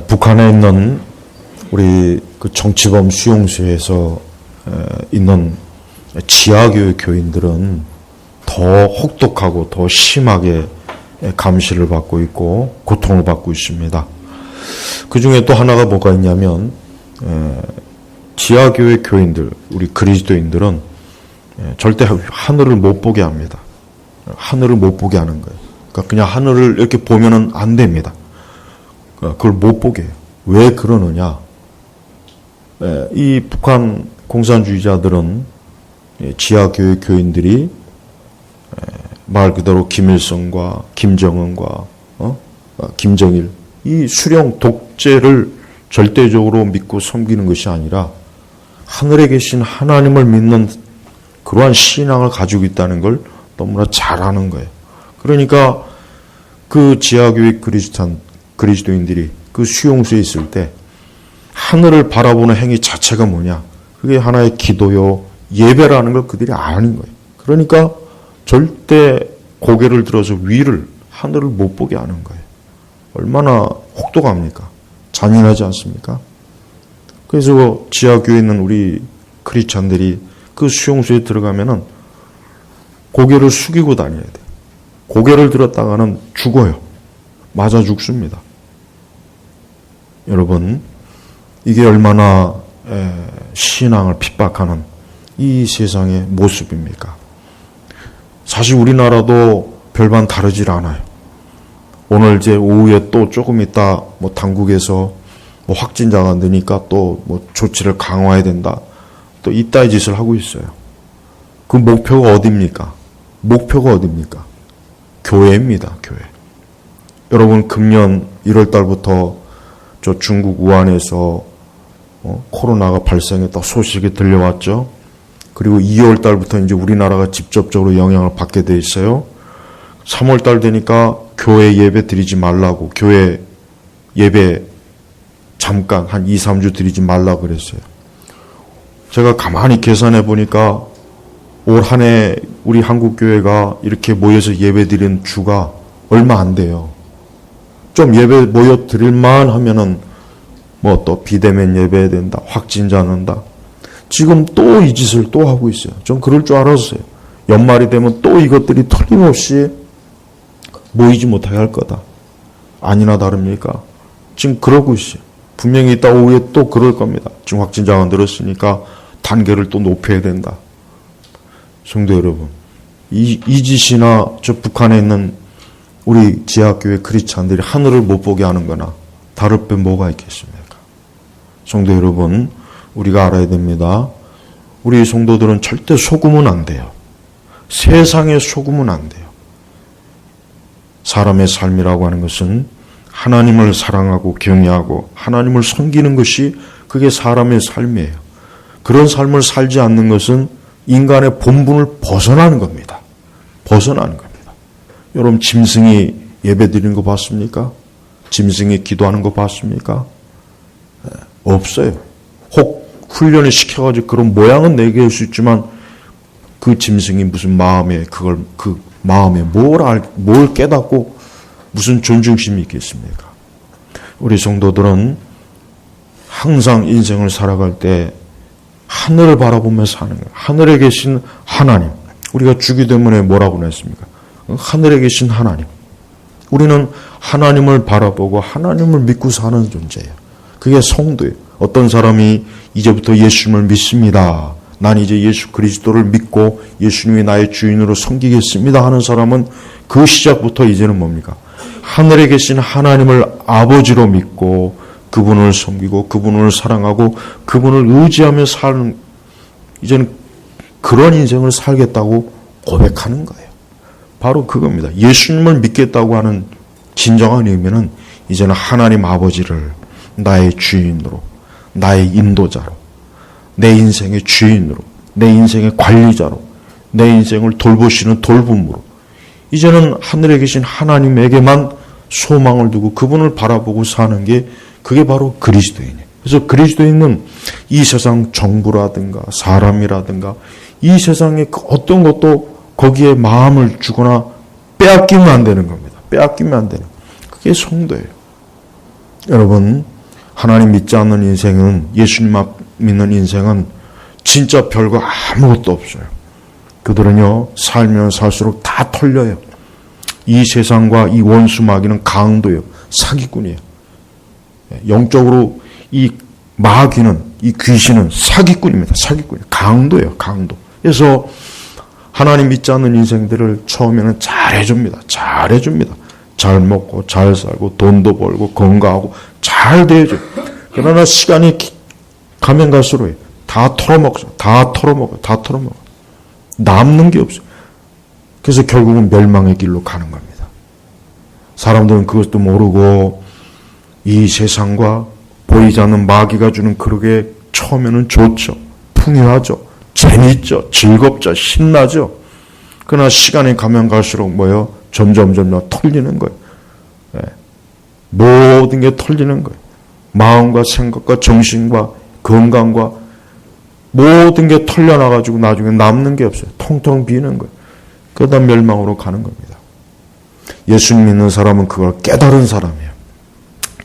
북한에 있는 우리 그 정치범 수용소에서 있는 지하교회 교인들은 더 혹독하고 더 심하게 감시를 받고 있고 고통을 받고 있습니다. 그 중에 또 하나가 뭐가 있냐면 지하교회 교인들, 우리 그리스도인들은 절대 하늘을 못 보게 합니다. 하늘을 못 보게 하는 거예요. 그러니까 그냥 하늘을 이렇게 보면은 안 됩니다. 그걸 못 보게 해요. 왜 그러느냐? 이 북한 공산주의자들은 지하교회 교인들이 말 그대로 김일성과 김정은과 김정일 이 수령 독재를 절대적으로 믿고 섬기는 것이 아니라 하늘에 계신 하나님을 믿는 그러한 신앙을 가지고 있다는 걸 너무나 잘 아는 거예요. 그러니까 그 지하교회 그리스도인들이 그 수용소에 있을 때 하늘을 바라보는 행위 자체가 뭐냐? 그게 하나의 기도요, 예배라는 걸 그들이 아는 거예요. 그러니까 절대 고개를 들어서 위를, 하늘을 못 보게 하는 거예요. 얼마나 혹독합니까? 잔인하지 않습니까? 그래서 지하교회에 있는 우리 크리스찬들이 그 수용소에 들어가면은 고개를 숙이고 다녀야 돼요. 고개를 들었다가는 죽어요. 맞아 죽습니다. 여러분, 이게 얼마나 신앙을 핍박하는 이 세상의 모습입니까? 사실 우리나라도 별반 다르질 않아요. 오늘 이제 오후에 또 조금 있다 당국에서 확진자가 느니까 또 조치를 강화해야 된다. 또 이따위 짓을 하고 있어요. 그 목표가 어디입니까? 목표가 어디입니까? 교회입니다. 교회. 여러분 금년 1월 달부터 저 중국 우한에서 코로나가 발생했다 소식이 들려왔죠. 그리고 2월 달부터 이제 우리나라가 직접적으로 영향을 받게 돼 있어요. 3월 달 되니까 교회 예배 드리지 말라고, 교회 예배 잠깐 한 2, 3주 드리지 말라고 그랬어요. 제가 가만히 계산해 보니까 올 한 해 우리 한국교회가 이렇게 모여서 예배 드린 주가 얼마 안 돼요. 좀 예배 모여 드릴만 하면은 또 비대면 예배해야 된다, 확진자 는다. 지금 또 이 짓을 또 하고 있어요. 전 그럴 줄 알았어요. 연말이 되면 또 이것들이 틀림없이 모이지 못하게 할 거다. 아니나 다릅니까? 지금 그러고 있어요. 분명히 이따 오후에 또 그럴 겁니다. 지금 확진자가 늘었으니까 단계를 또 높여야 된다. 성도 여러분, 이 짓이나 저 북한에 있는 우리 지하교회 크리스찬들이 하늘을 못 보게 하는 거나 다를 바 뭐가 있겠습니까? 성도 여러분, 우리가 알아야 됩니다. 우리 성도들은 절대 속으면 안 돼요. 세상에 속으면 안 돼요. 사람의 삶이라고 하는 것은 하나님을 사랑하고 경외하고 하나님을 섬기는 것이 그게 사람의 삶이에요. 그런 삶을 살지 않는 것은 인간의 본분을 벗어나는 겁니다. 벗어나는 겁니다. 여러분 짐승이 예배 드리는 거 봤습니까? 짐승이 기도하는 거 봤습니까? 없어요. 혹 훈련을 시켜가지고 그런 모양은 내게 할 수 있지만 그 짐승이 무슨 마음에 그 마음에 뭘 깨닫고 무슨 존중심이 있겠습니까? 우리 성도들은 항상 인생을 살아갈 때 하늘을 바라보면서 사는 거예요. 하늘에 계신 하나님. 우리가 주기도문에 뭐라고 했습니까? 하늘에 계신 하나님. 우리는 하나님을 바라보고 하나님을 믿고 사는 존재예요. 그게 성도예요. 어떤 사람이 이제부터 예수님을 믿습니다. 난 이제 예수 그리스도를 믿고 예수님이 나의 주인으로 섬기겠습니다 하는 사람은 그 시작부터 이제는 뭡니까? 하늘에 계신 하나님을 아버지로 믿고 그분을 섬기고 그분을 사랑하고 그분을 의지하며 사는, 이제는 그런 인생을 살겠다고 고백하는 거예요. 바로 그겁니다. 예수님을 믿겠다고 하는 진정한 의미는 이제는 하나님 아버지를 나의 주인으로, 나의 인도자로, 내 인생의 주인으로, 내 인생의 관리자로, 내 인생을 돌보시는 돌봄으로 이제는 하늘에 계신 하나님에게만 소망을 두고 그분을 바라보고 사는 게 그게 바로 그리스도인이에요. 그래서 그리스도인은 이 세상 정부라든가 사람이라든가 이 세상의 어떤 것도 거기에 마음을 주거나 빼앗기면 안 되는 겁니다. 빼앗기면 안 되는. 그게 성도예요. 여러분, 하나님 믿지 않는 인생은, 예수님 믿는 인생은 진짜 별거 아무것도 없어요. 그들은요, 살면 살수록 다 털려요. 이 세상과 이 원수 마귀는 강도예요. 사기꾼이에요. 영적으로 이 마귀는, 이 귀신은 사기꾼입니다. 사기꾼이에요. 강도예요. 강도. 그래서 하나님 믿지 않는 인생들을 처음에는 잘해줍니다. 잘해줍니다. 잘 먹고 잘 살고 돈도 벌고 건강하고 잘 대해줘요. 그러나 시간이 가면 갈수록 다 털어먹어요. 다 털어먹어요. 다 털어먹어요. 남는 게 없어요. 그래서 결국은 멸망의 길로 가는 겁니다. 사람들은 그것도 모르고 이 세상과 보이지 않는 마귀가 주는 그러게 처음에는 좋죠. 풍요하죠. 재밌죠. 즐겁죠. 신나죠. 그러나 시간이 가면 갈수록 뭐예요? 점점 털리는 거예요. 네. 모든 게 털리는 거예요. 마음과 생각과 정신과 건강과 모든 게 털려나가지고 나중에 남는 게 없어요. 통통 비는 거예요. 그러다 멸망으로 가는 겁니다. 예수님 믿는 사람은 그걸 깨달은 사람이에요.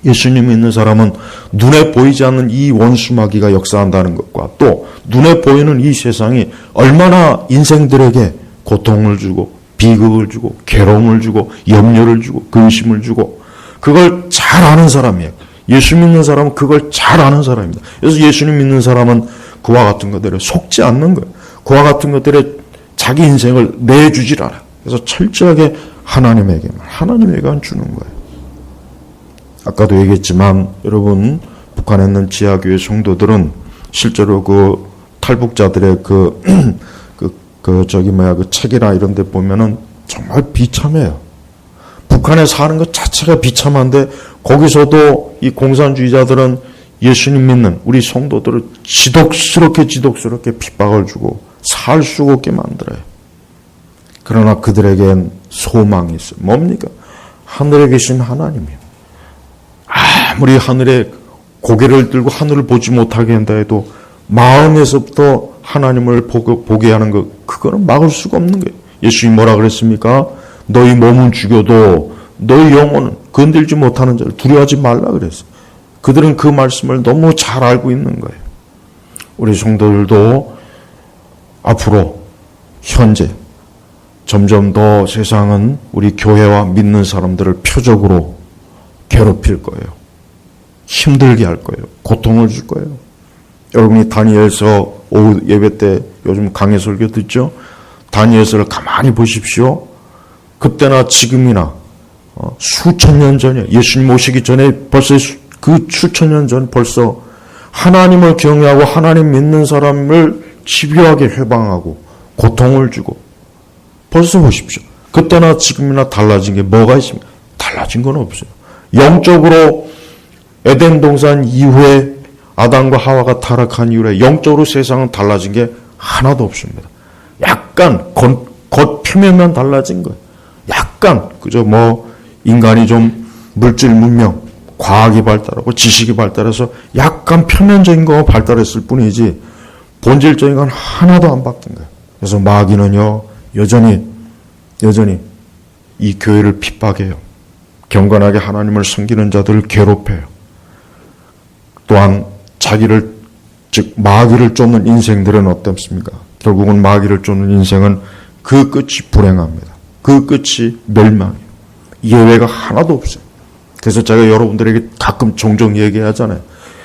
예수님 믿는 사람은 눈에 보이지 않는 이 원수마귀가 역사한다는 것과 또 눈에 보이는 이 세상이 얼마나 인생들에게 고통을 주고 비극을 주고 괴로움을 주고 염려를 주고 근심을 주고 그걸 잘 아는 사람이에요. 예수 믿는 사람은 그걸 잘 아는 사람입니다. 그래서 예수님 믿는 사람은 그와 같은 것들에 속지 않는 거예요. 그와 같은 것들에 자기 인생을 내주질 않아요. 그래서 철저하게 하나님에게만 주는 거예요. 아까도 얘기했지만 여러분, 북한에 있는 지하교회 성도들은 실제로 그 탈북자들의 그 책이나 이런 데 보면은 정말 비참해요. 북한에 사는 것 자체가 비참한데 거기서도 이 공산주의자들은 예수님 믿는 우리 성도들을 지독스럽게 핍박을 주고 살 수가 없게 만들어요. 그러나 그들에겐 소망이 있어요. 뭡니까? 하늘에 계신 하나님이요. 아무리 하늘에 고개를 들고 하늘을 보지 못하게 한다 해도 마음에서부터 하나님을 보게 하는 것, 그거는 막을 수가 없는 거예요. 예수님이 뭐라 그랬습니까? 너희 몸은 죽여도 너희 영혼은 건들지 못하는 자를 두려워하지 말라 그랬어요. 그들은 그 말씀을 너무 잘 알고 있는 거예요. 우리 성도들도 앞으로 현재 점점 더 세상은 우리 교회와 믿는 사람들을 표적으로 괴롭힐 거예요. 힘들게 할 거예요. 고통을 줄 거예요. 여러분이 다니엘서 오후 예배 때 요즘 강해 설교 듣죠? 다니엘서를 가만히 보십시오. 그때나 지금이나 수천 년 전에 예수님 오시기 전에 벌써 그 수천 년 전 벌써 하나님을 경외하고 하나님 믿는 사람을 집요하게 회방하고 고통을 주고 벌써 보십시오. 그때나 지금이나 달라진 게 뭐가 있습니까? 달라진 건 없어요. 영적으로 에덴 동산 이후에 아담과 하와가 타락한 이후에 영적으로 세상은 달라진 게 하나도 없습니다. 약간 겉 표면만 달라진 거예요. 약간 그저 인간이 좀 물질 문명, 과학이 발달하고 지식이 발달해서 약간 표면적인 거 발달했을 뿐이지 본질적인 건 하나도 안 바뀐 거예요. 그래서 마귀는요 여전히 이 교회를 핍박해요. 경건하게 하나님을 섬기는 자들을 괴롭혀요. 또한 자기를 즉 마귀를 쫓는 인생들은 어떻습니까? 결국은 마귀를 쫓는 인생은 그 끝이 불행합니다. 그 끝이 멸망이에요. 예외가 하나도 없어요. 그래서 제가 여러분들에게 가끔 종종 얘기하잖아요.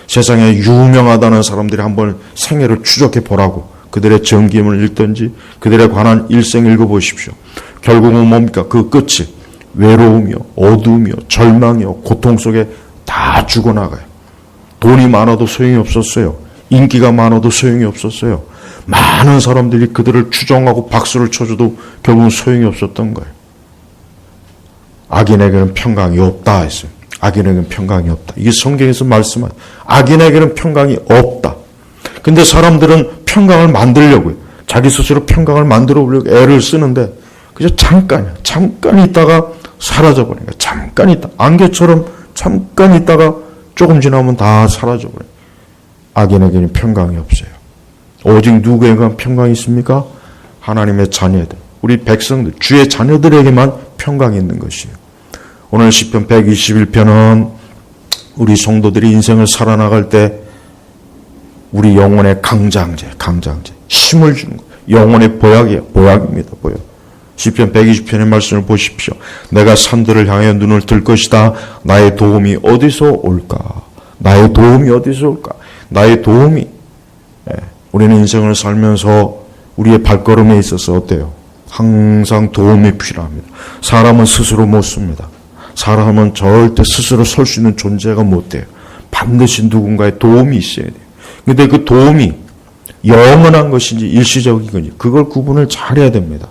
세상에 유명하다는 사람들이 한번 생애를 추적해 보라고. 그들의 정기임을 읽든지 그들에 관한 일생 읽어보십시오. 결국은 뭡니까? 그 끝이 외로우며 어두우며 절망이며 고통 속에 다 죽어나가요. 돈이 많아도 소용이 없었어요. 인기가 많아도 소용이 없었어요. 많은 사람들이 그들을 추종하고 박수를 쳐줘도 결국은 소용이 없었던 거예요. 악인에게는 평강이 없다 했어요. 악인에게는 평강이 없다. 이게 성경에서 말씀한 악인에게는 평강이 없다. 근데 사람들은 평강을 만들려고요. 자기 스스로 평강을 만들어 보려고 애를 쓰는데 그저 잠깐 있다가 사라져버리니까 잠깐 있다. 안개처럼 잠깐 있다가 조금 지나면 다 사라져버려요. 악인에게는 평강이 없어요. 오직 누구에게만 평강이 있습니까? 하나님의 자녀들, 우리 백성들, 주의 자녀들에게만 평강이 있는 것이에요. 오늘 시편 121편은 우리 성도들이 인생을 살아나갈 때 우리 영혼의 강장제, 힘을 주는 거예요. 영혼의 보약이에요. 보약입니다. 보약. 시편 120편의 말씀을 보십시오. 내가 산들을 향해 눈을 들 것이다. 나의 도움이 어디서 올까? 나의 도움이 어디서 올까? 나의 도움이. 우리는 인생을 살면서 우리의 발걸음에 있어서 어때요? 항상 도움이 필요합니다. 사람은 스스로 못 씁니다. 사람은 절대 스스로 설 수 있는 존재가 못 돼요. 반드시 누군가의 도움이 있어야 돼요. 근데 그 도움이 영원한 것인지 일시적인 건지 그걸 구분을 잘해야 됩니다.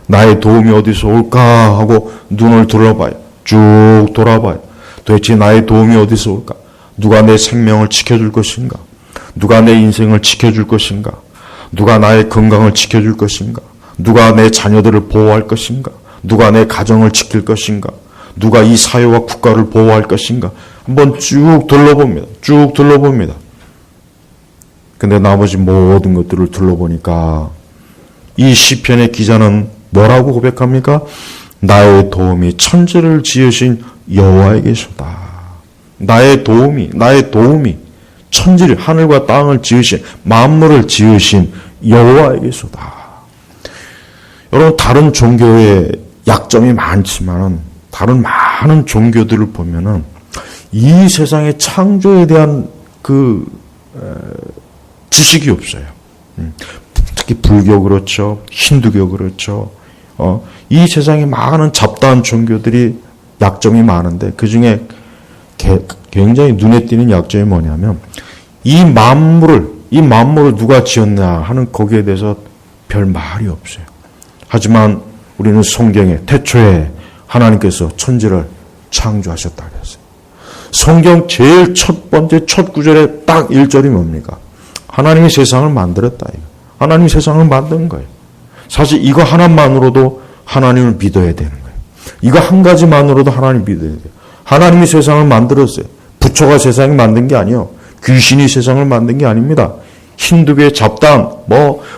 나의 도움이 어디서 올까 하고 눈을 둘러봐요. 쭉 돌아봐요. 도대체 나의 도움이 어디서 올까? 누가 내 생명을 지켜줄 것인가? 누가 내 인생을 지켜줄 것인가? 누가 나의 건강을 지켜줄 것인가? 누가 내 자녀들을 보호할 것인가? 누가 내 가정을 지킬 것인가? 누가 이 사회와 국가를 보호할 것인가? 한번 쭉 둘러봅니다. 쭉 둘러봅니다. 근데 나머지 모든 것들을 둘러보니까 이 시편의 기자는 뭐라고 고백합니까? 나의 도움이 천지를 지으신 여호와에게서다. 나의 도움이 천지를, 하늘과 땅을 지으신, 만물을 지으신 여호와에게서다. 여러분, 다른 종교의 약점이 많지만 다른 많은 종교들을 보면은 이 세상의 창조에 대한 지식이 없어요. 특히 불교 그렇죠. 힌두교 그렇죠. 이 세상에 많은 잡다한 종교들이 약점이 많은데 그 중에 굉장히 눈에 띄는 약점이 뭐냐면 이 만물을 누가 지었냐 하는 거기에 대해서 별 말이 없어요. 하지만 우리는 성경에 태초에 하나님께서 천지를 창조하셨다 그랬어요. 성경 제일 첫 번째 첫 구절에 딱 1절이 뭡니까? 하나님이 세상을 만들었다. 하나님이 세상을 만든 거예요. 사실 이거 하나만으로도 하나님을 믿어야 되는 거예요. 이거 한 가지만으로도 하나님 믿어야 돼요. 하나님이 세상을 만들었어요. 부처가 세상을 만든 게 아니에요. 귀신이 세상을 만든 게 아닙니다. 힌두교의 잡담,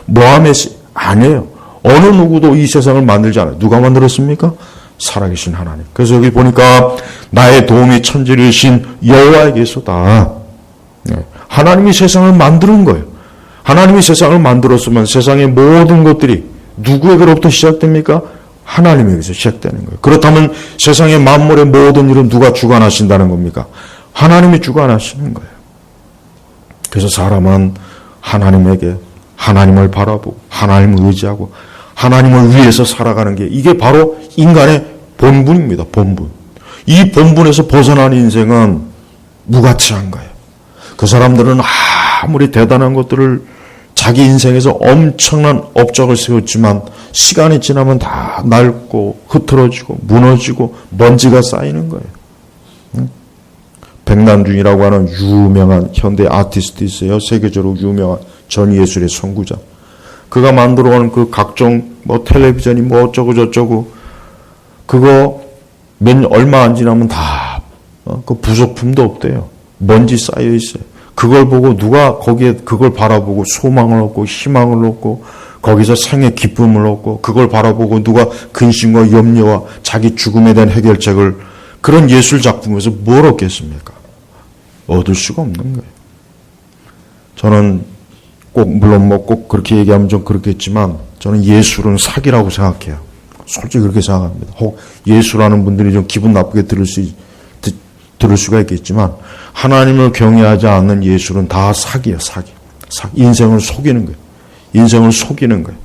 모하메스 아니에요. 어느 누구도 이 세상을 만들지 않아요. 누가 만들었습니까? 살아계신 하나님. 그래서 여기 보니까 나의 도움이 천지를 신 여호와에게서다. 하나님이 세상을 만드는 거예요. 하나님이 세상을 만들었으면 세상의 모든 것들이 누구에게로부터 시작됩니까? 하나님에게서 시작되는 거예요. 그렇다면 세상의 만물의 모든 일은 누가 주관하신다는 겁니까? 하나님이 주관하시는 거예요. 그래서 사람은 하나님을 바라보고 하나님을 의지하고 하나님을 위해서 살아가는 게 이게 바로 인간의 본분입니다. 본분. 이 본분에서 벗어난 인생은 무가치한 거예요. 그 사람들은 아무리 대단한 것들을 자기 인생에서 엄청난 업적을 세웠지만 시간이 지나면 다 낡고 흐트러지고 무너지고 먼지가 쌓이는 거예요. 백남준이라고 하는 유명한 현대 아티스트 있어요. 세계적으로 유명한 전예술의 선구자. 그가 만들어온 그 각종 텔레비전이 어쩌고 저쩌고 그거 얼마 안 지나면 다 그 부속품도 없대요. 먼지 쌓여 있어요. 그걸 보고 누가 거기에 그걸 바라보고 소망을 얻고 희망을 얻고 거기서 생의 기쁨을 얻고 그걸 바라보고 누가 근심과 염려와 자기 죽음에 대한 해결책을 그런 예술 작품에서 뭘 얻겠습니까? 얻을 수가 없는 거예요. 저는 물론 꼭 그렇게 얘기하면 좀 그렇겠지만 저는 예술은 사기라고 생각해요. 솔직히 그렇게 생각합니다. 혹 예술하는 분들이 좀 기분 나쁘게 들을 수가 있겠지만 하나님을 경외하지 않는 예술은 다 사기예요. 사기. 인생을 속이는 거예요. 인생을 속이는 거예요.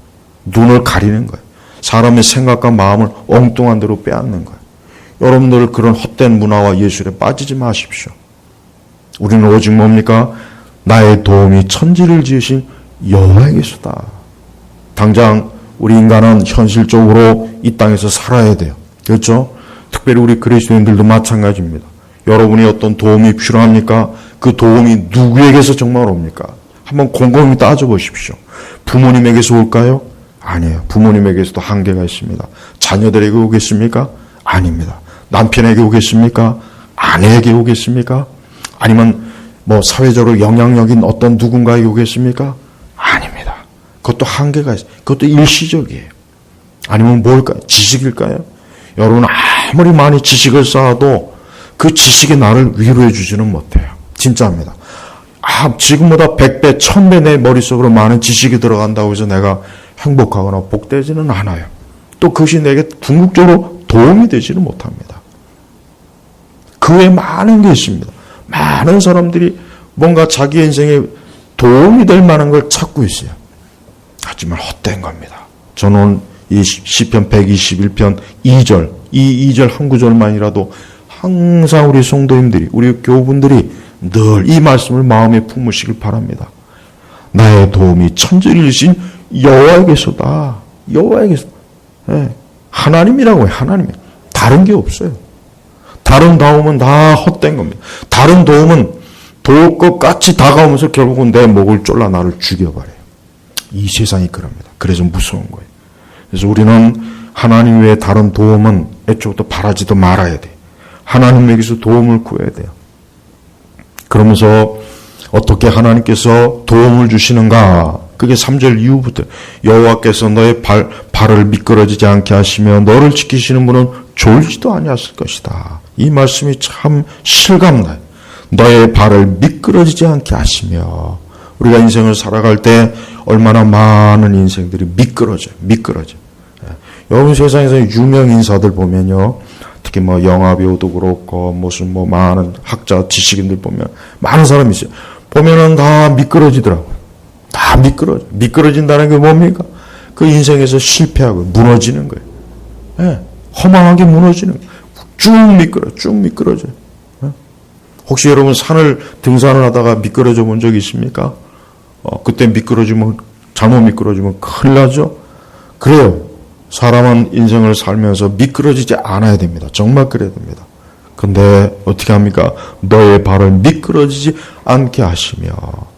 눈을 가리는 거예요. 사람의 생각과 마음을 엉뚱한 대로 빼앗는 거예요. 여러분들 그런 헛된 문화와 예술에 빠지지 마십시오. 우리는 오직 뭡니까? 나의 도움이 천지를 지으신 여호와에게서다. 당장 우리 인간은 현실적으로 이 땅에서 살아야 돼요. 그렇죠? 특별히 우리 그리스도인들도 마찬가지입니다. 여러분이 어떤 도움이 필요합니까? 그 도움이 누구에게서 정말 옵니까? 한번 곰곰이 따져보십시오. 부모님에게서 올까요? 아니에요. 부모님에게서도 한계가 있습니다. 자녀들에게 오겠습니까? 아닙니다. 남편에게 오겠습니까? 아내에게 오겠습니까? 아니면 사회적으로 영향력인 어떤 누군가에게 오겠습니까? 아닙니다. 그것도 한계가 있어요. 그것도 일시적이에요. 아니면 뭘까요? 지식일까요? 여러분 아무리 많이 지식을 쌓아도 그 지식이 나를 위로해 주지는 못해요. 진짜입니다. 지금보다 100배, 1000배 내 머릿속으로 많은 지식이 들어간다고 해서 내가 행복하거나 복되지는 않아요. 또 그것이 내게 궁극적으로 도움이 되지는 못합니다. 그 외에 많은 게 있습니다. 많은 사람들이 뭔가 자기 인생에 도움이 될 만한 걸 찾고 있어요. 하지만 헛된 겁니다. 저는 이 시편 121편 2절, 이 2절 한 구절만이라도 항상 우리 성도님들이, 우리 교우분들이 늘 이 말씀을 마음에 품으시길 바랍니다. 나의 도움이 천지를 신 여호와에게서다. 여호와에게서. 네. 하나님이라고 해요. 하나님. 다른 게 없어요. 다른 도움은 다 헛된 겁니다. 다른 도움은 도울 것 같이 다가오면서 결국은 내 목을 졸라 나를 죽여버려요. 이 세상이 그럽니다. 그래서 무서운 거예요. 그래서 우리는 하나님 외에 다른 도움은 애초부터 바라지도 말아야 돼요. 하나님에게서 도움을 구해야 돼요. 그러면서 어떻게 하나님께서 도움을 주시는가? 그게 3절 이후부터 여호와께서 너의 발을 미끄러지지 않게 하시며 너를 지키시는 분은 졸지도 아니하실 것이다. 이 말씀이 참 실감나요. 너의 발을 미끄러지지 않게 하시며, 우리가 인생을 살아갈 때 얼마나 많은 인생들이 미끄러져. 여러분 세상에서 유명 인사들 보면요, 특히 뭐 영화 배우도 그렇고 무슨 뭐 많은 학자 지식인들 보면 많은 사람이 있어요. 보면은 다 미끄러지더라고요. 다 미끄러진다는 게 뭡니까? 그 인생에서 실패하고 무너지는 거예요. 네, 허망하게 무너지는 거예요. 쭉 미끄러져요. 네? 혹시 여러분 산을 등산을 하다가 미끄러져 본 적이 있습니까? 그때 잘못 미끄러지면 큰일 나죠? 그래요. 사람은 인생을 살면서 미끄러지지 않아야 됩니다. 정말 그래야 됩니다. 근데 어떻게 합니까? 너의 발을 미끄러지지 않게 하시며,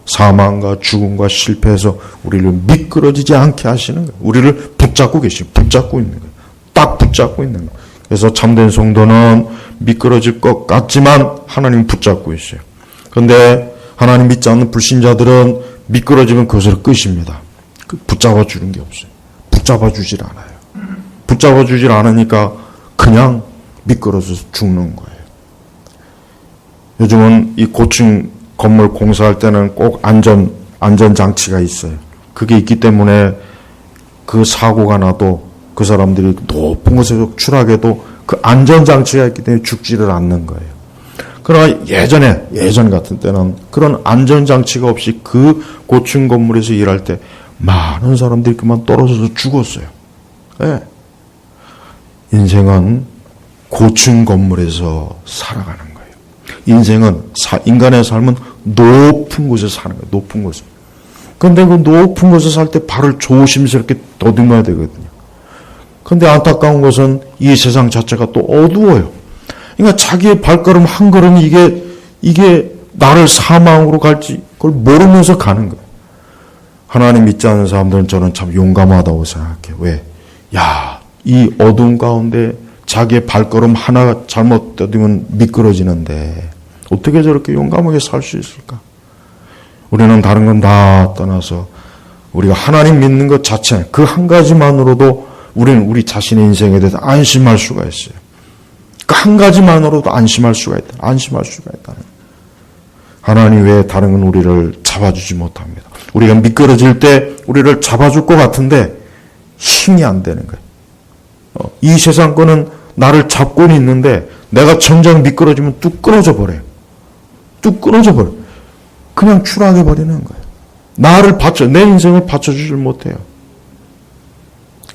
사망과 죽음과 실패에서 우리를 미끄러지지 않게 하시는 거예요. 우리를 붙잡고 붙잡고 있는 거예요. 딱 붙잡고 있는 거예요. 그래서 참된 성도는 미끄러질 것 같지만 하나님 붙잡고 있어요. 그런데 하나님 믿지 않는 불신자들은 미끄러지면 그것으로 끝입니다. 붙잡아 주는 게 없어요. 붙잡아 주질 않아요. 붙잡아 주질 않으니까 그냥 미끄러져서 죽는 거예요. 요즘은 이 고층 건물 공사할 때는 꼭 안전장치가 있어요. 그게 있기 때문에 그 사고가 나도 그 사람들이 높은 곳에서 추락해도 그 안전장치가 있기 때문에 죽지를 않는 거예요. 그러나 예전 같은 때는 그런 안전장치가 없이 그 고층 건물에서 일할 때 많은 사람들이 그만 떨어져서 죽었어요. 네. 인생은 고층 건물에서 살아가는 거예요. 인간의 삶은 높은 곳에 사는 거예요. 높은 곳에. 그런데 그 높은 곳에 살 때 발을 조심스럽게 더듬어야 되거든요. 그런데 안타까운 것은 이 세상 자체가 또 어두워요. 그러니까 자기의 발걸음 한 걸음이 이게 나를 사망으로 갈지 그걸 모르면서 가는 거예요. 하나님 믿지 않는 사람들은 저는 참 용감하다고 생각해요. 왜? 이 어두운 가운데 자기의 발걸음 하나 잘못 더디면 미끄러지는데 어떻게 저렇게 용감하게 살 수 있을까? 우리는 다른 건 다 떠나서 우리가 하나님 믿는 것 자체, 그 한 가지만으로도 우리는 우리 자신의 인생에 대해서 안심할 수가 있어요. 그 한 가지만으로도 안심할 수가 있다. 하나님 외에 다른 건 우리를 잡아주지 못합니다. 우리가 미끄러질 때 우리를 잡아줄 것 같은데 힘이 안 되는 거예요. 이 세상 거는 나를 잡고는 있는데 내가 정작 미끄러지면 뚝 끊어져 버려요. 그냥 추락해 버리는 거예요. 내 인생을 받쳐주질 못해요.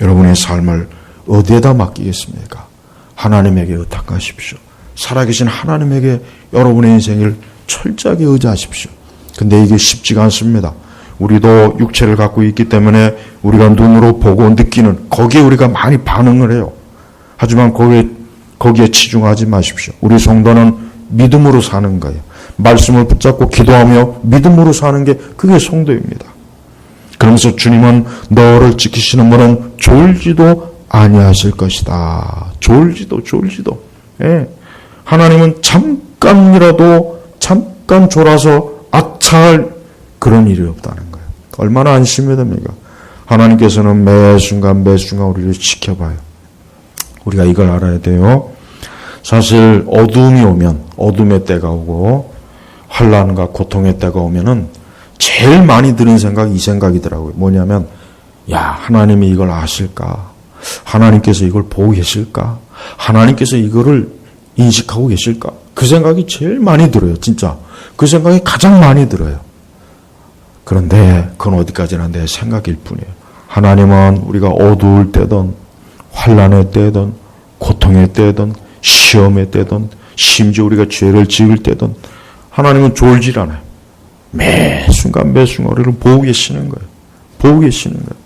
여러분의 삶을 어디에다 맡기겠습니까? 하나님에게 의탁하십시오. 살아계신 하나님에게 여러분의 인생을 철저하게 의지하십시오. 근데 이게 쉽지가 않습니다. 우리도 육체를 갖고 있기 때문에 우리가 눈으로 보고 느끼는 거기에 우리가 많이 반응을 해요. 하지만 거기에 치중하지 마십시오. 우리 성도는 믿음으로 사는 거예요. 말씀을 붙잡고 기도하며 믿음으로 사는 게 그게 성도입니다. 그러면서 주님은 너를 지키시는 분은 졸지도 아니하실 것이다. 졸지도. 예. 하나님은 잠깐 졸아서 아차할 그런 일이 없다는 거예요. 얼마나 안심이 됩니까? 하나님께서는 매 순간 우리를 지켜봐요. 우리가 이걸 알아야 돼요. 사실 어둠이 오면, 어둠의 때가 오고 환난과 고통의 때가 오면은 제일 많이 드는 생각이 이 생각이더라고요. 뭐냐면, 야, 하나님이 이걸 아실까? 하나님께서 이걸 보고 계실까? 하나님께서 이거를 인식하고 계실까? 그 생각이 제일 많이 들어요, 진짜. 그 생각이 가장 많이 들어요. 그런데 그건 어디까지나 내 생각일 뿐이에요. 하나님은 우리가 어두울 때든 환난의 때든 고통의 때든 시험의 때든 심지어 우리가 죄를 지을 때든 하나님은 졸질 않아요. 매 순간 우리를 보고 계시는 거예요. 보고 계시는 거예요.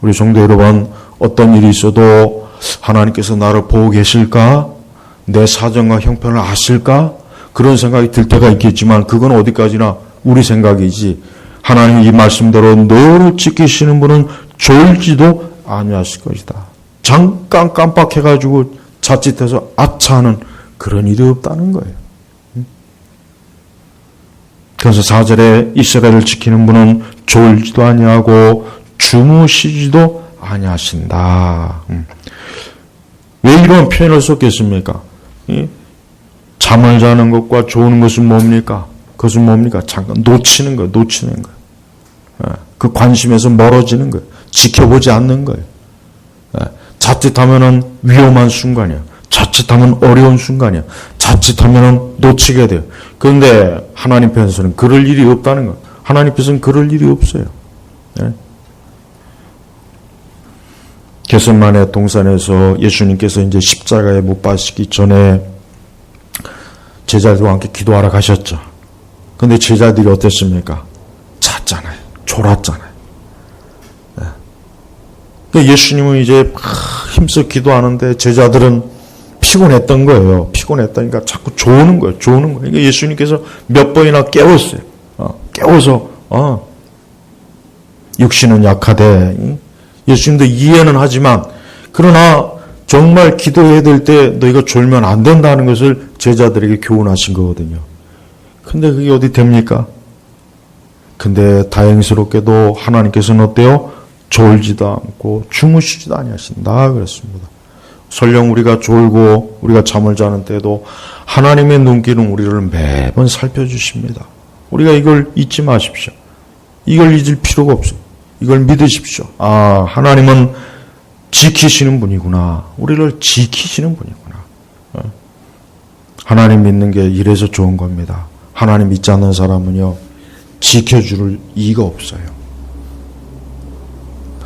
우리 성도 여러분, 어떤 일이 있어도 하나님께서 나를 보고 계실까? 내 사정과 형편을 아실까? 그런 생각이 들 때가 있겠지만 그건 어디까지나 우리 생각이지, 하나님 이 말씀대로 너를 지키시는 분은 졸지도 아니하실 것이다. 잠깐 깜빡해가지고 자칫해서 아차하는 그런 일이 없다는 거예요. 그래서 4절에 이스라엘을 지키는 분은 졸지도 아니하고 주무시지도 아니하신다. 왜 이런 표현을 썼겠습니까? 잠을 자는 것과 좋은 것은 뭡니까? 그것은 뭡니까? 잠깐 놓치는 거예요. 놓치는 거예요. 그 관심에서 멀어지는 거예요. 지켜보지 않는 거예요. 자칫하면은 위험한 순간이야. 자칫하면 어려운 순간이야. 자칫하면은 놓치게 돼요. 그런데 하나님 편에서는 그럴 일이 없다는 거예요. 하나님 편에서는 그럴 일이 없어요. 겟세마네 동산에서 예수님께서 이제 십자가에 못 박히기 전에 제자들과 함께 기도하러 가셨죠. 근데 제자들이 어땠습니까? 잤잖아요. 졸았잖아요. 그러니까 예수님은 이제 힘써 기도하는데 제자들은 피곤했던 거예요. 피곤했다니까 자꾸 조는 거예요. 조는 거예요. 그러니까 예수님께서 몇 번이나 깨웠어요. 깨워서 육신은 약하되, 예수님도 이해는 하지만 그러나 정말 기도해야 될 때 너희가 졸면 안 된다는 것을 제자들에게 교훈하신 거거든요. 근데 그게 어디 됩니까? 근데 다행스럽게도 하나님께서는 어때요? 졸지도 않고 주무시지도 아니하신다 그랬습니다. 설령 우리가 졸고 우리가 잠을 자는 때도 하나님의 눈길은 우리를 매번 살펴주십니다. 우리가 이걸 잊지 마십시오. 이걸 잊을 필요가 없어요. 이걸 믿으십시오. 아, 하나님은 지키시는 분이구나. 우리를 지키시는 분이구나. 하나님 믿는 게 이래서 좋은 겁니다. 하나님 믿지 않는 사람은요, 지켜줄 이가 없어요.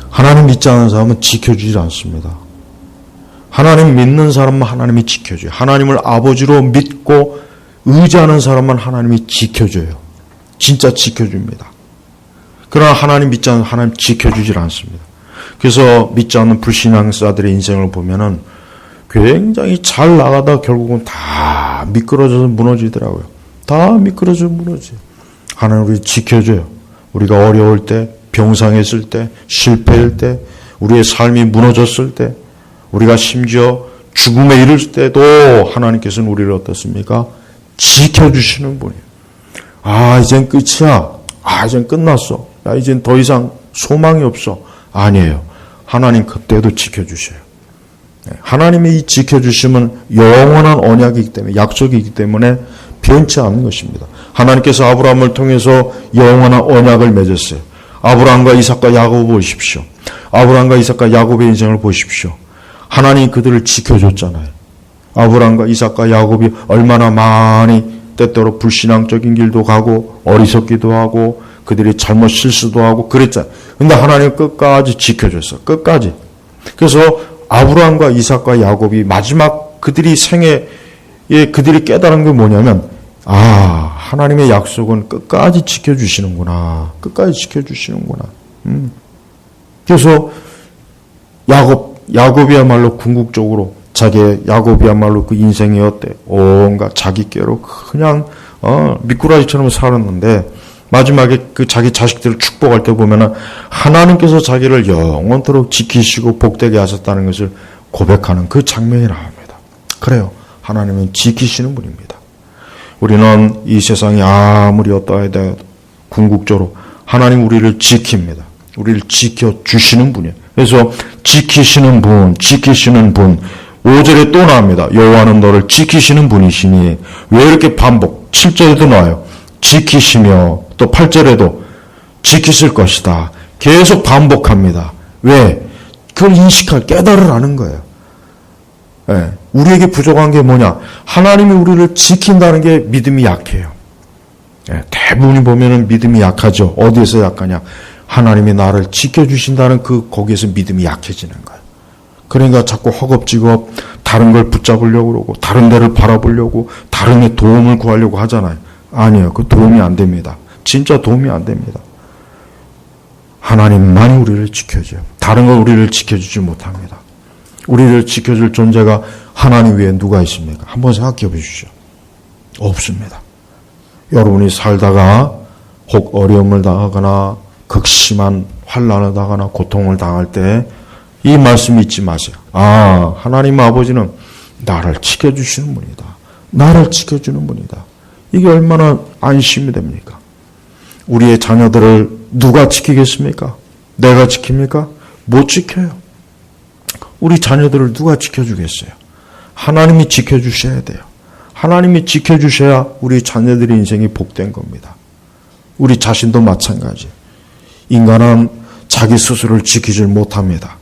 하나님 믿지 않는 사람은 지켜주지 않습니다. 하나님 믿는 사람은 하나님이 지켜줘요. 하나님을 아버지로 믿고 의지하는 사람은 하나님이 지켜줘요. 진짜 지켜줍니다. 그러나 하나님 믿지 않는 하나님 지켜주질 않습니다. 그래서 믿지 않는 불신앙자들의 인생을 보면은 굉장히 잘 나가다 결국은 다 미끄러져서 무너지더라고요. 다 미끄러져서 무너져요. 하나님 우리 지켜줘요. 우리가 어려울 때, 병상했을 때, 실패할 때, 우리의 삶이 무너졌을 때, 우리가 심지어 죽음에 이를 때도 하나님께서는 우리를 어떻습니까? 지켜주시는 분이에요. 아, 이젠 끝이야. 아, 이젠 끝났어. 야, 이젠 더 이상 소망이 없어. 아니에요. 하나님 그때도 지켜주셔요. 하나님의 이 지켜주심은 영원한 언약이기 때문에, 약속이기 때문에 변치 않는 것입니다. 하나님께서 아브라함을 통해서 영원한 언약을 맺었어요. 아브라함과 이삭과 야곱을 보십시오. 아브라함과 이삭과 야곱의 인생을 보십시오. 하나님이 그들을 지켜줬잖아요. 아브라함과 이삭과 야곱이 얼마나 많이 때때로 불신앙적인 길도 가고 어리석기도 하고 그들이 잘못 실수도 하고 그랬잖아요. 근데 하나님 끝까지 지켜줬어. 끝까지. 그래서 아브라함과 이삭과 야곱이 마지막 그들이 생애에 그들이 깨달은 게 뭐냐면, 아, 하나님의 약속은 끝까지 지켜주시는구나. 끝까지 지켜주시는구나. 그래서 야곱이야말로 궁극적으로 야곱이야말로 그 인생이 어때? 온갖 자기께로 그냥 미꾸라지처럼 살았는데 마지막에 그 자기 자식들을 축복할 때 보면은 하나님께서 자기를 영원토록 지키시고 복되게 하셨다는 것을 고백하는 그 장면이 나옵니다. 그래요. 하나님은 지키시는 분입니다. 우리는 이 세상이 아무리 어떠하여도 궁극적으로 하나님 우리를 지킵니다. 우리를 지켜주시는 분이에요. 그래서 지키시는 분, 5절에 또 나옵니다. 여호와는 너를 지키시는 분이시니. 왜 이렇게 반복? 7절에도 나와요. 지키시며, 또 8절에도 지키실 것이다. 계속 반복합니다. 왜? 그걸 깨달으라는 거예요. 예, 우리에게 부족한 게 뭐냐? 하나님이 우리를 지킨다는 게 믿음이 약해요. 예, 대부분이 보면은 믿음이 약하죠. 어디에서 약하냐? 하나님이 나를 지켜주신다는 거기에서 믿음이 약해지는 거예요. 그러니까 자꾸 허겁지겁 다른 걸 붙잡으려고 그러고, 다른 데를 바라보려고, 다른 데 도움을 구하려고 하잖아요. 아니에요. 그 도움이 안 됩니다. 진짜 도움이 안 됩니다. 하나님만이 우리를 지켜줘요. 다른 건 우리를 지켜주지 못합니다. 우리를 지켜줄 존재가 하나님 외에 누가 있습니까? 한번 생각해 보십시오. 없습니다. 여러분이 살다가 혹 어려움을 당하거나 극심한 환난을 당하거나 고통을 당할 때 이 말씀 잊지 마세요. 아, 하나님 아버지는 나를 지켜주시는 분이다. 나를 지켜주는 분이다. 이게 얼마나 안심이 됩니까? 우리의 자녀들을 누가 지키겠습니까? 내가 지킵니까? 못 지켜요. 우리 자녀들을 누가 지켜주겠어요? 하나님이 지켜주셔야 돼요. 하나님이 지켜주셔야 우리 자녀들의 인생이 복된 겁니다. 우리 자신도 마찬가지. 인간은 자기 스스로를 지키질 못합니다.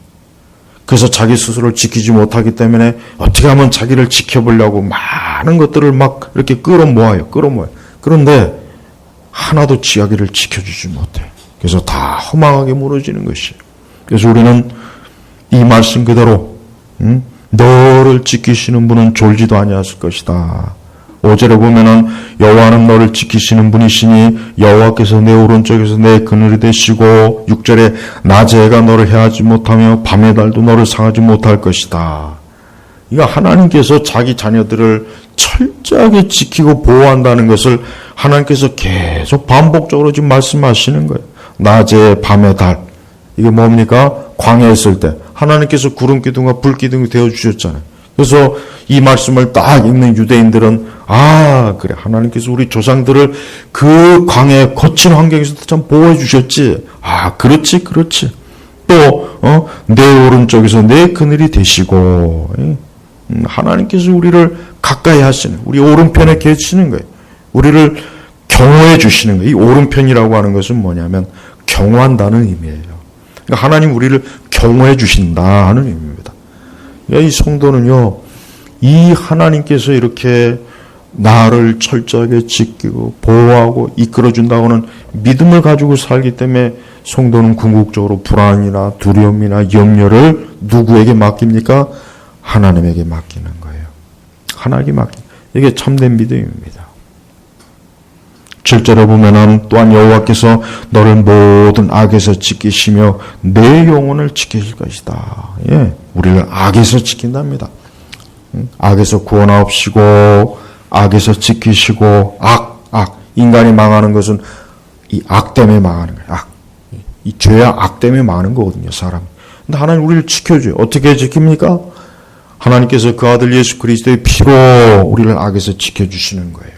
그래서 자기 스스로를 지키지 못하기 때문에 어떻게 하면 자기를 지켜보려고 많은 것들을 막 이렇게 끌어모아요. 그런데 하나도 자기를 지켜주지 못해요. 그래서 다 허망하게 무너지는 것이에요. 그래서 우리는 이 말씀 그대로 너를 지키시는 분은 졸지도 아니하실 것이다. 5절에 보면은 여호와는 너를 지키시는 분이시니 여호와께서 내 오른쪽에서 내 그늘이 되시고 6절에 낮에 해가 너를 해하지 못하며 밤의 달도 너를 상하지 못할 것이다. 이거 하나님께서 자기 자녀들을 철저하게 지키고 보호한다는 것을 하나님께서 계속 반복적으로 지금 말씀하시는 거예요. 낮에 밤의 달. 이게 뭡니까? 광야에 있을 때 하나님께서 구름 기둥과 불 기둥이 되어주셨잖아요. 그래서 이 말씀을 딱 읽는 유대인들은 아 그래 하나님께서 우리 조상들을 그 광야의 거친 환경에서도 참 보호해 주셨지. 아 그렇지 또 내 오른쪽에서 내 그늘이 되시고 하나님께서 우리를 가까이 하시는 우리 오른편에 계시는 거예요. 우리를 경호해 주시는 거예요. 이 오른편이라고 하는 것은 뭐냐면 경호한다는 의미예요. 그러니까 하나님 우리를 경호해 주신다 하는 의미입니다. 이 성도는요, 이 하나님께서 이렇게 나를 철저하게 지키고 보호하고 이끌어준다고는 믿음을 가지고 살기 때문에 성도는 궁극적으로 불안이나 두려움이나 염려를 누구에게 맡깁니까? 하나님에게 맡기는 거예요. 하나님께 맡기는 이게 참된 믿음입니다. 7절에 보면은 또한 여호와께서 너를 모든 악에서 지키시며 내 영혼을 지키실 것이다. 예, 우리를 악에서 지킨답니다. 악에서 구원하옵시고 악에서 지키시고 인간이 망하는 것은 이 악 때문에 망하는 거예요. 이 죄와 악 때문에 망하는 거거든요, 사람. 근데 하나님 우리를 지켜줘요. 어떻게 지킵니까? 하나님께서 그 아들 예수 그리스도의 피로 우리를 악에서 지켜주시는 거예요.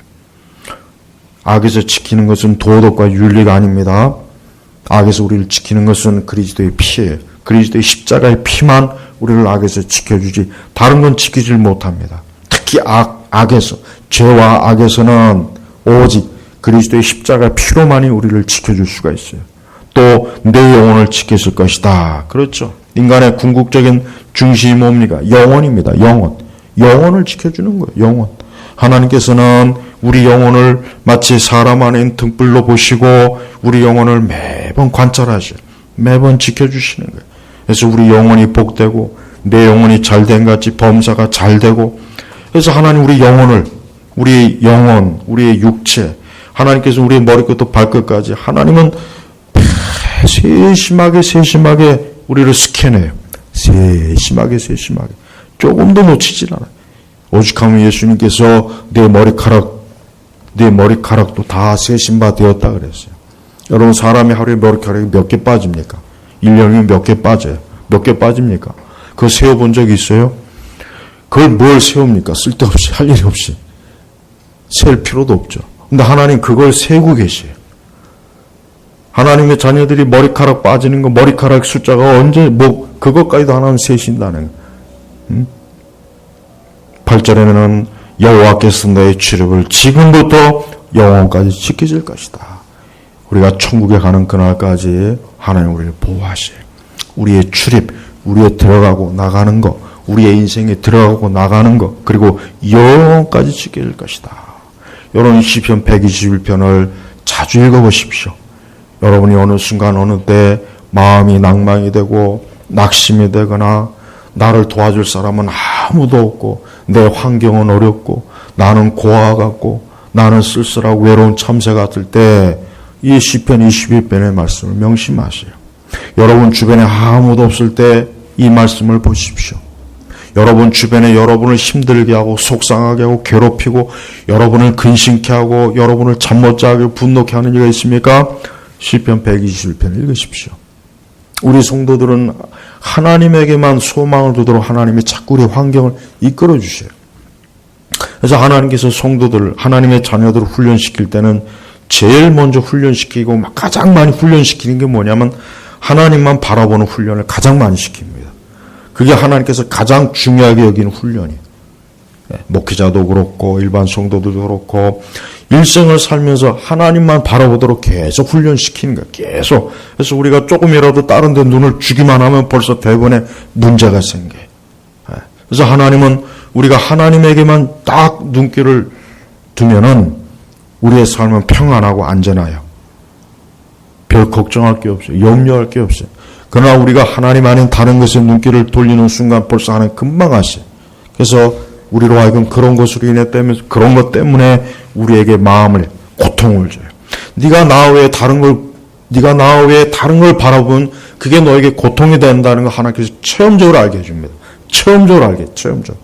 악에서 지키는 것은 도덕과 윤리가 아닙니다. 악에서 우리를 지키는 것은 그리스도의 피예요. 그리스도의 십자가의 피만 우리를 악에서 지켜주지 다른 건 지키질 못합니다. 특히 악에서 죄와 악에서는 오직 그리스도의 십자가 피로만이 우리를 지켜줄 수가 있어요. 또 내 영혼을 지켰을 것이다. 그렇죠. 인간의 궁극적인 중심이 뭡니까? 영혼입니다. 영혼을 지켜주는 거예요. 영혼. 하나님께서는 우리 영혼을 마치 사람 안에 있는 등불로 보시고 우리 영혼을 매번 관찰하셔요. 매번 지켜주시는 거예요. 그래서 우리 영혼이 복되고 내 영혼이 잘된 같이 범사가 잘되고 그래서 하나님 우리 영혼을 우리 영혼, 우리의 육체 하나님께서 우리의 머리끝부터 발끝까지 하나님은 세심하게 우리를 스캔해요. 세심하게 조금도 놓치질 않아요. 오직하면 예수님께서 내 머리카락도 다 세심바 되었다 그랬어요. 여러분 사람이 하루에 머리카락이 몇 개 빠집니까? 1년이면 몇 개 빠져요. 몇 개 빠집니까? 그거 세어본 적이 있어요? 그걸 뭘 세웁니까? 쓸데없이 할 일이 없이 셀 필요도 없죠. 근데 하나님 그걸 세고 계세요. 하나님의 자녀들이 머리카락 빠지는 거 머리카락 숫자가 언제 그것까지도 하나님 세신다는 거예요. 8절에는 여호와께서 너의 출입을 지금부터 영원까지 지켜줄 것이다. 우리가 천국에 가는 그날까지 하나님 우리를 보호하세요. 우리의 출입, 우리의 들어가고 나가는 것, 우리의 인생에 들어가고 나가는 것, 그리고 영원까지 지켜줄 것이다. 여러분 시편 121편을 자주 읽어보십시오. 여러분이 어느 순간 어느 때 마음이 낭망이 되고 낙심이 되거나 나를 도와줄 사람은 아무도 없고 내 환경은 어렵고 나는 고아 같고 나는 쓸쓸하고 외로운 참새 같을 때 이 시편 21편의 말씀을 명심하세요. 여러분 주변에 아무도 없을 때 이 말씀을 보십시오. 여러분 주변에 여러분을 힘들게 하고 속상하게 하고 괴롭히고 여러분을 근심케 하고 여러분을 잠 못 자게 분노케 하는 이가 있습니까? 시편 121편 읽으십시오. 우리 성도들은 하나님에게만 소망을 두도록 하나님이 자꾸 우리 환경을 이끌어 주셔요. 그래서 하나님께서 성도들을 하나님의 자녀들을 훈련시킬 때는 제일 먼저 훈련시키고 가장 많이 훈련시키는 게 뭐냐면 하나님만 바라보는 훈련을 가장 많이 시킵니다. 그게 하나님께서 가장 중요하게 여기는 훈련이에요. 목회자도 그렇고 일반 성도들도 그렇고 일생을 살면서 하나님만 바라보도록 계속 훈련시키는 거예요. 계속. 그래서 우리가 조금이라도 다른 데 눈을 주기만 하면 벌써 대부분의 문제가 생겨요. 그래서 하나님은 우리가 하나님에게만 딱 눈길을 두면은 우리의 삶은 평안하고 안전해요. 별 걱정할 게 없어요. 염려할 게 없어요. 그러나 우리가 하나님 아닌 다른 것에 눈길을 돌리는 순간 벌써 하나님 금방 하세요. 그래서 우리로 하여금 그런 것으로 인해 때문에 그런 것 때문에 우리에게 마음을 고통을 줘요. 네가 나 외에 다른 걸 바라보면 그게 너에게 고통이 된다는 거 하나님께서 체험적으로 알게 해줍니다. 체험적으로.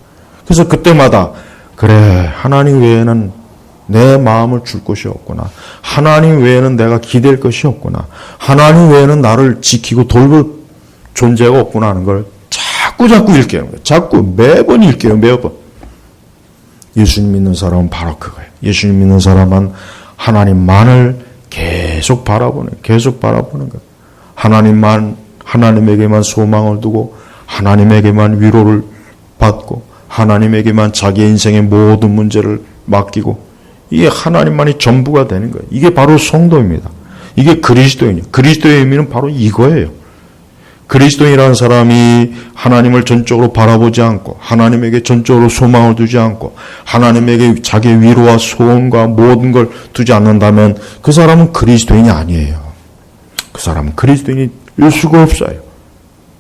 그래서 그때마다 그래 하나님 외에는 내 마음을 줄 것이 없구나. 하나님 외에는 내가 기댈 것이 없구나. 하나님 외에는 나를 지키고 돌볼 존재가 없구나 하는 걸 자꾸 읽게요. 자꾸 매번 읽게요. 매번. 예수님 믿는 사람은 바로 그거예요. 예수님 믿는 사람은 하나님만을 계속 바라보는 거예요. 하나님에게만 소망을 두고 하나님에게만 위로를 받고 하나님에게만 자기 인생의 모든 문제를 맡기고 이게 하나님만이 전부가 되는 거예요. 이게 바로 성도입니다. 이게 그리스도인이에요. 그리스도의 의미는 바로 이거예요. 그리스도인이라는 사람이 하나님을 전적으로 바라보지 않고 하나님에게 전적으로 소망을 두지 않고 하나님에게 자기의 위로와 소원과 모든 걸 두지 않는다면 그 사람은 그리스도인이 아니에요. 그 사람은 그리스도인일 수가 없어요.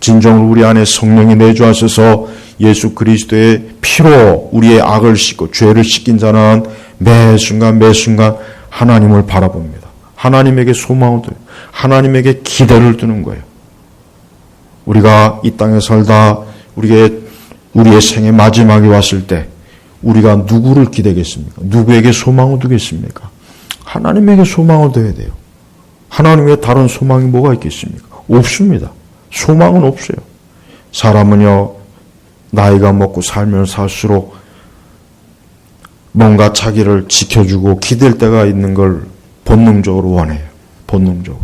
진정으로 우리 안에 성령이 내주하셔서 예수 그리스도의 피로 우리의 악을 씻고 죄를 씻긴 자는 매 순간 하나님을 바라봅니다. 하나님에게 소망을 두고 하나님에게 기대를 두는 거예요. 우리가 이 땅에 살다 우리의 생의 마지막에 왔을 때 우리가 누구를 기대겠습니까? 누구에게 소망을 두겠습니까? 하나님에게 소망을 둬야 돼요. 하나님 외에 다른 소망이 뭐가 있겠습니까? 없습니다. 소망은 없어요. 사람은요, 나이가 먹고 살면 살수록 뭔가 자기를 지켜주고 기댈 때가 있는 걸 본능적으로 원해요. 본능적으로.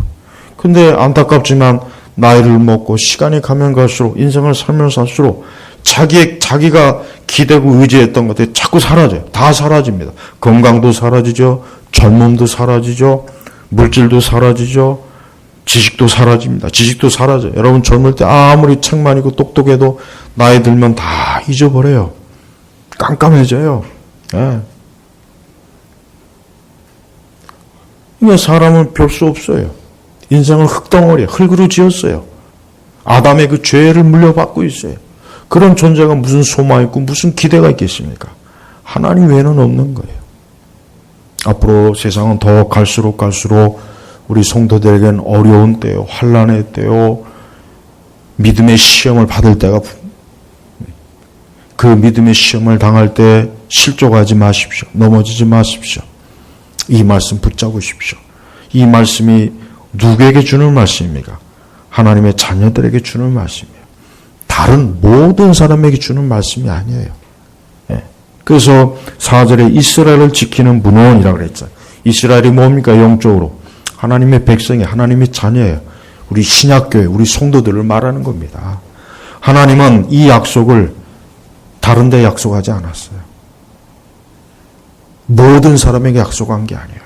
근데 안타깝지만 나이를 먹고 시간이 가면 갈수록 인생을 살면 살수록 자기가 기대고 의지했던 것들이 자꾸 사라져요. 다 사라집니다. 건강도 사라지죠. 젊음도 사라지죠. 물질도 사라지죠. 지식도 사라집니다. 지식도 사라져요. 여러분 젊을 때 아무리 책만 읽고 똑똑해도 나이 들면 다 잊어버려요. 깜깜해져요. 예. 이게 사람은 별 수 없어요. 인생은 흙덩어리, 흙으로 지었어요. 아담의 그 죄를 물려받고 있어요. 그런 존재가 무슨 소망이 있고 무슨 기대가 있겠습니까? 하나님 외에는 없는 거예요. 앞으로 세상은 더 갈수록 우리 성도들에게는 어려운 때요, 환난의 때요, 믿음의 시험을 받을 때가 그 믿음의 시험을 당할 때 실족하지 마십시오. 넘어지지 마십시오. 이 말씀 붙잡으십시오. 이 말씀이 누구에게 주는 말씀입니까? 하나님의 자녀들에게 주는 말씀이에요. 다른 모든 사람에게 주는 말씀이 아니에요. 그래서 4절에 이스라엘을 지키는 문원이라고 그랬잖아요. 이스라엘이 뭡니까? 영적으로. 하나님의 백성이 하나님의 자녀예요. 우리 신약교회, 우리 성도들을 말하는 겁니다. 하나님은 이 약속을 다른 데 약속하지 않았어요. 모든 사람에게 약속한 게 아니에요.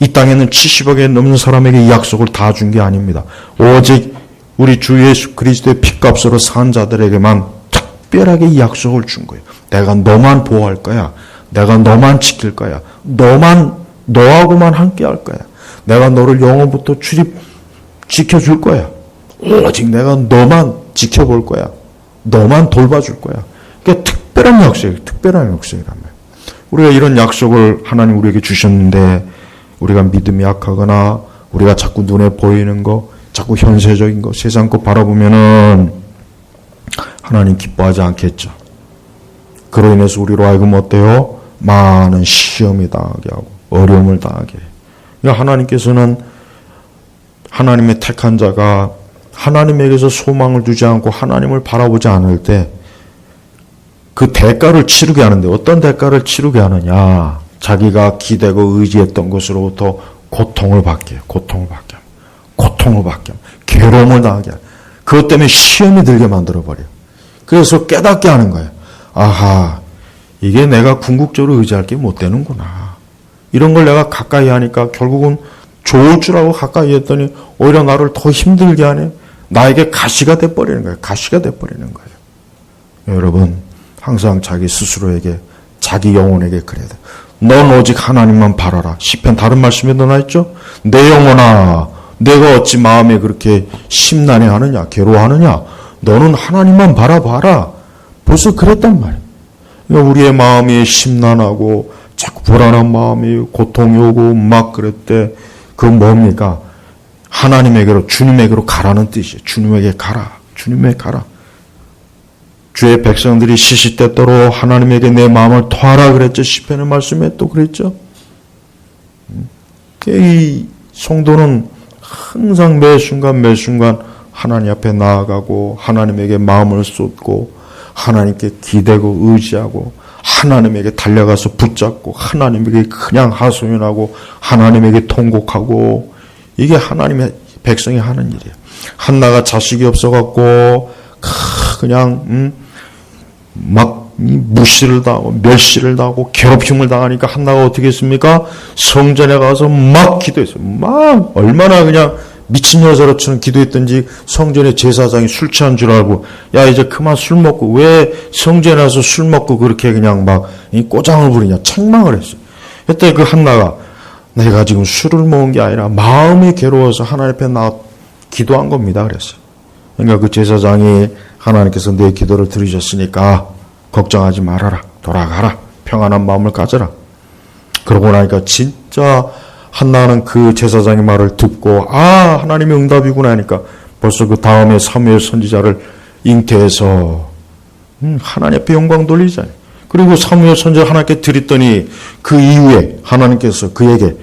이 땅에는 70억에 넘는 사람에게 이 약속을 다 준 게 아닙니다. 오직 우리 주 예수 그리스도의 피값으로 산 자들에게만 특별하게 이 약속을 준 거예요. 내가 너만 보호할 거야. 내가 너만 지킬 거야. 너하고만 함께 할 거야. 내가 너를 영원부터 지켜줄 거야. 오직 내가 너만 지켜볼 거야. 너만 돌봐줄 거야. 그러니까 특별한 약속이에요. 특별한 약속이란 말이에요. 우리가 이런 약속을 하나님 우리에게 주셨는데 우리가 믿음이 약하거나 우리가 자꾸 눈에 보이는 거, 자꾸 현세적인 거, 세상 거 바라보면은 하나님 기뻐하지 않겠죠. 그로 인해서 우리로 하여금 어때요? 많은 시험이 당하게 하고 어려움을 당하게 해요. 그러니까 하나님께서는 하나님의 택한 자가 하나님에게서 소망을 두지 않고 하나님을 바라보지 않을 때 그 대가를 치르게 하는데 어떤 대가를 치르게 하느냐. 자기가 기대고 의지했던 것으로부터 고통을 받게 해요. 고통을 받게 합니다. 고통을 받게 합니다. 괴로움을 당하게 합니다. 그것 때문에 시험이 들게 만들어버려요. 그래서 깨닫게 하는 거예요. 아하, 이게 내가 궁극적으로 의지할 게 못 되는구나. 이런 걸 내가 가까이 하니까 결국은 좋을 줄 알고 가까이 했더니 오히려 나를 더 힘들게 하네. 나에게 가시가 돼버리는 거예요. 가시가 돼버리는 거예요. 여러분, 항상 자기 스스로에게, 자기 영혼에게 그래야 돼. 넌 오직 하나님만 바라라. 시편 다른 말씀에도 나있죠? 내 영혼아, 내가 어찌 마음에 그렇게 심란해하느냐, 괴로워하느냐. 너는 하나님만 바라봐라. 벌써 그랬단 말이에요. 그러니까 우리의 마음이 심란하고 자꾸 불안한 마음이 고통이 오고 막 그럴 때 그건 뭡니까? 하나님에게로, 주님에게로 가라는 뜻이에요. 주님에게 가라. 주님에게 가라. 주의 백성들이 시시때때로 하나님에게 내 마음을 토하라 그랬죠. 시편의 말씀에 또 그랬죠. 이 성도는 항상 매 순간 하나님 앞에 나아가고 하나님에게 마음을 쏟고 하나님께 기대고 의지하고 하나님에게 달려가서 붙잡고 하나님에게 그냥 하소연하고 하나님에게 통곡하고 이게 하나님의 백성이 하는 일이에요. 한나가 자식이 없어갖고 그냥 막 무시를 당하고 멸시를 당하고 괴롭힘을 당하니까 한나가 어떻게 했습니까? 성전에 가서 막 기도했어요. 막 얼마나 그냥 미친 여자로처럼 기도했던지 성전의 제사장이 술 취한 줄 알고 야 이제 그만 술 먹고 왜 성전에 와서 술 먹고 그렇게 그냥 막 꼬장을 부리냐 책망을 했어요. 그때 그 한나가 내가 지금 술을 먹은 게 아니라 마음이 괴로워서 하나님 앞에 나와 기도한 겁니다 그랬어요. 그러니까 그 제사장이 하나님께서 내 기도를 들으셨으니까 걱정하지 말아라. 돌아가라. 평안한 마음을 가져라. 그러고 나니까 진짜 한나는 그 제사장의 말을 듣고 아 하나님의 응답이구나 하니까 벌써 그 다음에 사무엘 선지자를 잉태해서 하나님 앞에 영광 돌리잖아요. 그리고 사무엘 선지자 하나님께 드렸더니 그 이후에 하나님께서 그에게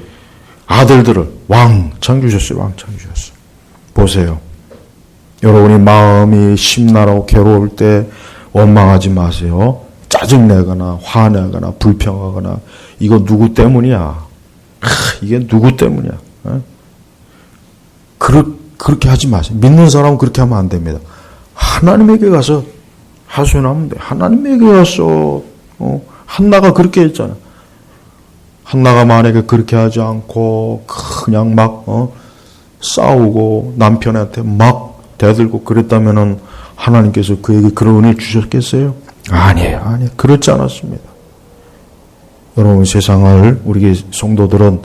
아들들을 왕창 주셨어요. 왕창 주셨어요. 보세요. 여러분이 마음이 심란하고 괴로울 때 원망하지 마세요. 짜증내거나 화내거나 불평하거나 이거 누구 때문이야? 이게 누구 때문이야? 그렇게 하지 마세요. 믿는 사람은 그렇게 하면 안 됩니다. 하나님에게 가서 하소연하면 돼. 하나님에게 가서 한나가 그렇게 했잖아. 한나가 만약에 그렇게 하지 않고 그냥 막 싸우고 남편한테 막 대들고 그랬다면은 하나님께서 그에게 그런 은혜를 주셨겠어요? 아니에요. 그렇지 않았습니다. 여러분 세상을 우리 성도들은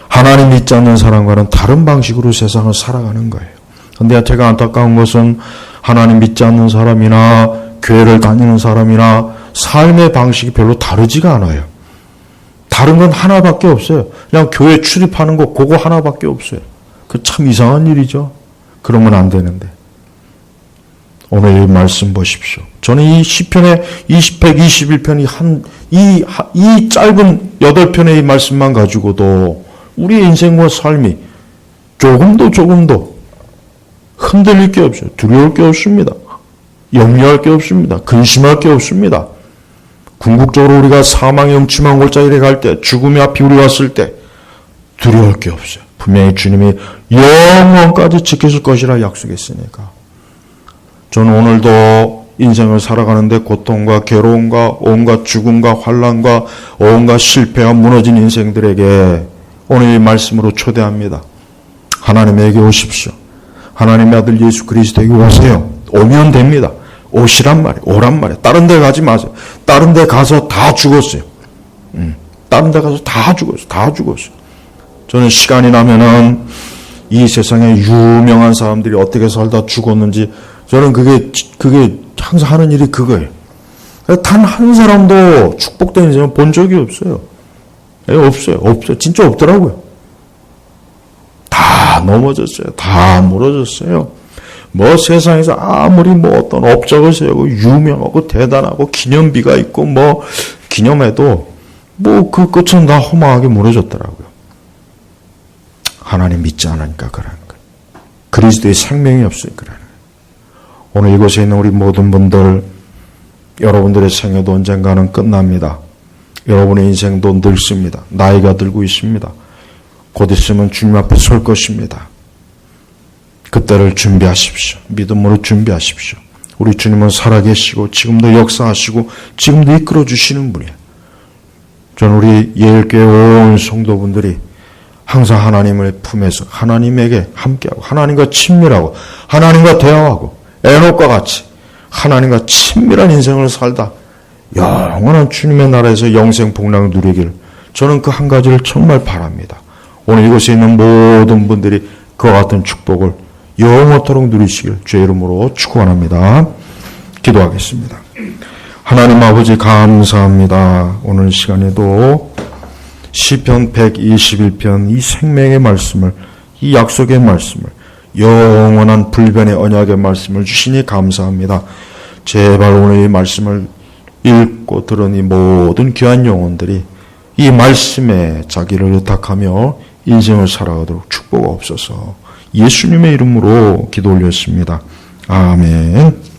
하나님 믿지 않는 사람과는 다른 방식으로 세상을 살아가는 거예요. 그런데 제가 안타까운 것은 하나님 믿지 않는 사람이나 교회를 다니는 사람이나 삶의 방식이 별로 다르지가 않아요. 다른 건 하나밖에 없어요. 그냥 교회 출입하는 거 그거 하나밖에 없어요. 그 참 이상한 일이죠. 그러면 안 되는데. 오늘 이 말씀 보십시오. 저는 이 시편의 121편이 이 짧은 8편의 이 말씀만 가지고도 우리의 인생과 삶이 조금도 흔들릴 게 없어요. 두려울 게 없습니다. 염려할 게 없습니다. 근심할 게 없습니다. 궁극적으로 우리가 사망의 음침한 골짜기에 갈 때, 죽음의 앞이 우리 왔을 때 두려울 게 없어요. 분명히 주님이 영원까지 지키실 것이라 약속했으니까. 저는 오늘도 인생을 살아가는데 고통과 괴로움과 온갖 죽음과 환난과 온갖 실패와 무너진 인생들에게 오늘 이 말씀으로 초대합니다. 하나님에게 오십시오. 하나님의 아들 예수 그리스도에게 오세요. 오면 됩니다. 오시란 말이에요. 오란 말이에요. 다른 데 가지 마세요. 다른 데 가서 다 죽었어요. 다른 데 가서 다 죽었어요. 다 죽었어요. 저는 시간이 나면은 이 세상에 유명한 사람들이 어떻게 살다 죽었는지 저는 그게 항상 하는 일이 그거예요. 단 한 사람도 축복된 인생을 본 적이 없어요. 없어요. 진짜 없더라고요. 다 넘어졌어요. 다 무너졌어요. 뭐 세상에서 아무리 뭐 어떤 업적을 세우고 유명하고 대단하고 기념비가 있고 뭐 기념해도 뭐 그 끝은 다 허망하게 무너졌더라고요. 하나님 믿지 않으니까 그러는 거예요. 그리스도의 생명이 없으니까 그러는 거예요. 오늘 이곳에 있는 우리 모든 분들, 여러분들의 생애도 언젠가는 끝납니다. 여러분의 인생도 늙습니다. 나이가 들고 있습니다. 곧 있으면 주님 앞에 설 것입니다. 그때를 준비하십시오. 믿음으로 준비하십시오. 우리 주님은 살아계시고 지금도 역사하시고 지금도 이끌어 주시는 분이에요. 저는 우리 예일교회 온 성도분들이 항상 하나님을 품에서 하나님에게 함께하고 하나님과 친밀하고 하나님과 대화하고 에녹과 같이 하나님과 친밀한 인생을 살다 영원한 주님의 나라에서 영생 복락을 누리기를 저는 그 한 가지를 정말 바랍니다. 오늘 이곳에 있는 모든 분들이 그와 같은 축복을 영원토록 누리시길 주의 이름으로 축원합니다. 기도하겠습니다. 하나님 아버지 감사합니다. 오늘 시간에도 시편 121편 이 생명의 말씀을, 이 약속의 말씀을, 영원한 불변의 언약의 말씀을 주시니 감사합니다. 제발 오늘 이 말씀을 읽고 들은 이 모든 귀한 영혼들이 이 말씀에 자기를 의탁하며 인생을 살아가도록 축복 없어서 예수님의 이름으로 기도 올렸습니다. 아멘.